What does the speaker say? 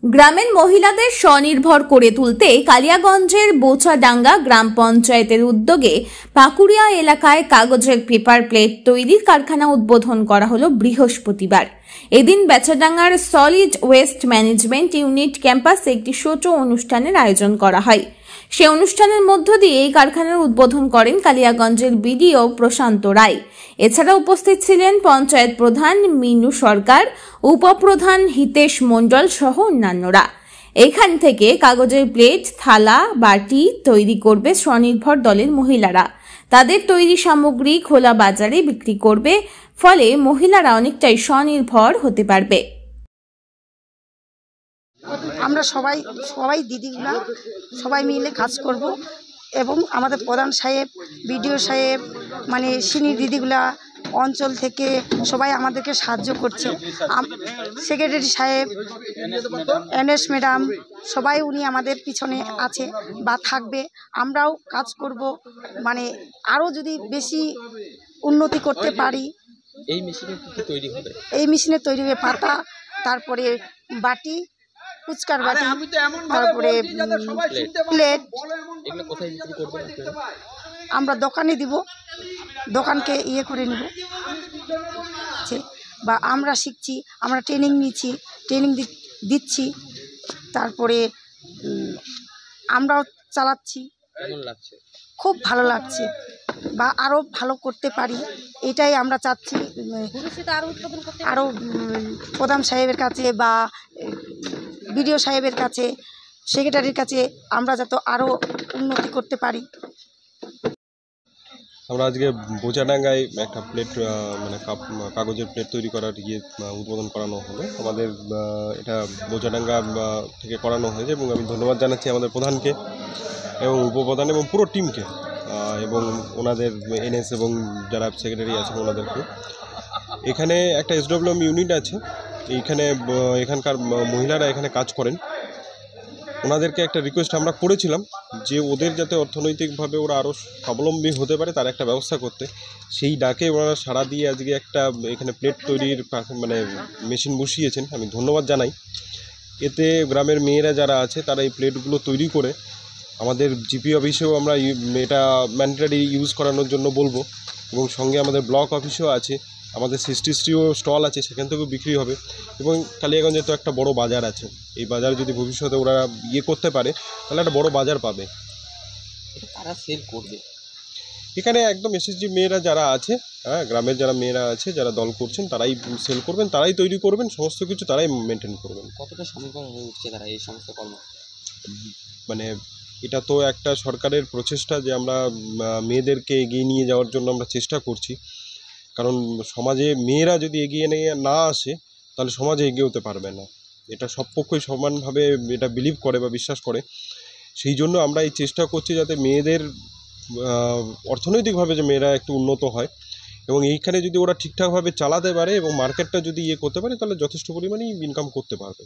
গ্রামের মহিলাদের স্বনির্ভর করে তুলতে কালিয়াগঞ্জের বোচাডাঙ্গা গ্রাম পঞ্চায়েতের উদ্যোগে পাকুড়িয়া এলাকায় কাগজের পেপার প্লেট তৈরির কারখানা উদ্বোধন করা হলো বৃহস্পতিবার। এদিন বেচাডাঙ্গার সলিড ওয়েস্ট ম্যানেজমেন্ট ইউনিট ক্যাম্পাসে একটি ছোট অনুষ্ঠানের আয়োজন করা হয়। সে অনুষ্ঠানের মধ্য দিয়ে এই কারখানার উদ্বোধন করেন কালিয়াগঞ্জের বিডিও প্রশান্ত রায়। এছাড়া উপস্থিত ছিলেন পঞ্চায়েত প্রধান মিনু সরকার, উপপ্রধান হিতেশ মণ্ডল সহ অন্যান্যরা। এখান থেকে কাগজের প্লেট, থালা, বাটি তৈরি করবে স্বনির্ভর দলের মহিলারা। তাদের তৈরি সামগ্রী খোলা বাজারে বিক্রি করবে, ফলে মহিলারা অনেকটাই স্বনির্ভর হতে পারবে। আমরা সবাই দিদিগুলা সবাই মিলে কাজ করব এবং আমাদের প্রধান সাহেব, বিডিও সাহেব, মানে সিনিয়র দিদিগুলা অঞ্চল থেকে সবাই আমাদেরকে সাহায্য করছে। সেক্রেটারি সাহেব, এনএস ম্যাডাম, সবাই উনি আমাদের পিছনে আছে বা থাকবে। আমরাও কাজ করব, মানে আরও যদি বেশি উন্নতি করতে পারি। এই মেশিনে কি তৈরি হবে? এই মেশিনে তৈরি হবে পাতা, তারপরে বাটি, ফুচকার বাটি, তারপরে প্লেট। এগুলো কোথায় বিক্রি করবেন আপনারা? আমরা দোকানে দিব, দোকানকে করে নেব। বা আমরা শিখছি, আমরা ট্রেনিং নিচ্ছি, ট্রেনিং দিচ্ছি, তারপরে আমরাও চালাচ্ছি। কেমন লাগছে? খুব ভালো লাগছে, বা আরও ভালো করতে পারি এটাই আমরা চাচ্ছি। আরও প্রধান সাহেবের কাছে বা বিডিও সাহেবের কাছে, সেক্রেটারির কাছে আমরা যাতে আরও উন্নতি করতে পারি। আমরা আজকে বোচাডাঙ্গায় একটা প্লেট মানে কাগজের প্লেট তৈরি করার উদ্বোধন করানো হলো। আমাদের এটা বোচাডাঙ্গা থেকে করানো হয়েছে এবং আমি ধন্যবাদ জানাচ্ছি আমাদের প্রধানকে এবং উপপ্রধান এবং পুরো টিমকে এবং ওনাদের এনএস এবং যারা সেক্রেটারি আছেন ওনাদেরকে। এখানে একটা এসডব্লিউএম ইউনিট আছে, এখানকার মহিলারা এখানে কাজ করেন। ওনাদেরকে একটা রিকোয়েস্ট আমরা করেছিলাম যে ওদের যাতে অর্থনৈতিকভাবে ওরা আরও স্বাবলম্বী হতে পারে তার একটা ব্যবস্থা করতে। সেই ডাকে ওনারা সাড়া দিয়ে আজকে একটা এখানে প্লেট তৈরির মানে মেশিন বসিয়েছেন। আমি ধন্যবাদ জানাই। এতে গ্রামের মেয়েরা যারা আছে তারা এই প্লেটগুলো তৈরি করে আমাদের জিপি অফিসেও আমরা এটা ম্যান্ডেটরি ইউজ করানোর জন্য বলবো এবং সঙ্গে আমাদের ব্লক অফিসও আছে, আমাদের সিস্টিস্ট্রিও স্টল আছে, সেখান থেকেও বিক্রি হবে। এবং কালিয়াগঞ্জে তো একটা বড় বাজার আছে, এই বাজারে যদি ভবিষ্যতে ওরা করতে পারে তাহলে একটা বড় বাজার পাবে। তারা সেল করবে এখানে একদম এসএসজি মেয়েরা যারা আছে, হ্যাঁ, গ্রামের যারা মেয়েরা আছে যারা দল করছেন তারাই সেল করবেন, তারাই তৈরি করবেন, সমস্ত কিছু তারাই মেনটেন করবেন। কতটা স্বনির্ভর হয়ে উঠছে তারা এই সমস্ত কর্ম? মানে এটা তো একটা সরকারের প্রচেষ্টা যে আমরা মেয়েদেরকে এগিয়ে নিয়ে যাওয়ার জন্য আমরা চেষ্টা করছি। কারণ সমাজে মেয়েরা যদি এগিয়ে নিয়ে না আসে তাহলে সমাজে এগিয়ে হতে পারবে না। এটা সব পক্ষই সমানভাবে এটা বিলিভ করে বা বিশ্বাস করে। সেই জন্য আমরা এই চেষ্টা করছি যাতে মেয়েদের অর্থনৈতিকভাবে যে মেয়েরা একটু উন্নত হয় এবং এইখানে যদি ওরা ঠিকঠাকভাবে চালাতে পারে এবং মার্কেটটা যদি করতে পারে তাহলে যথেষ্ট পরিমাণেই ইনকাম করতে পারবে।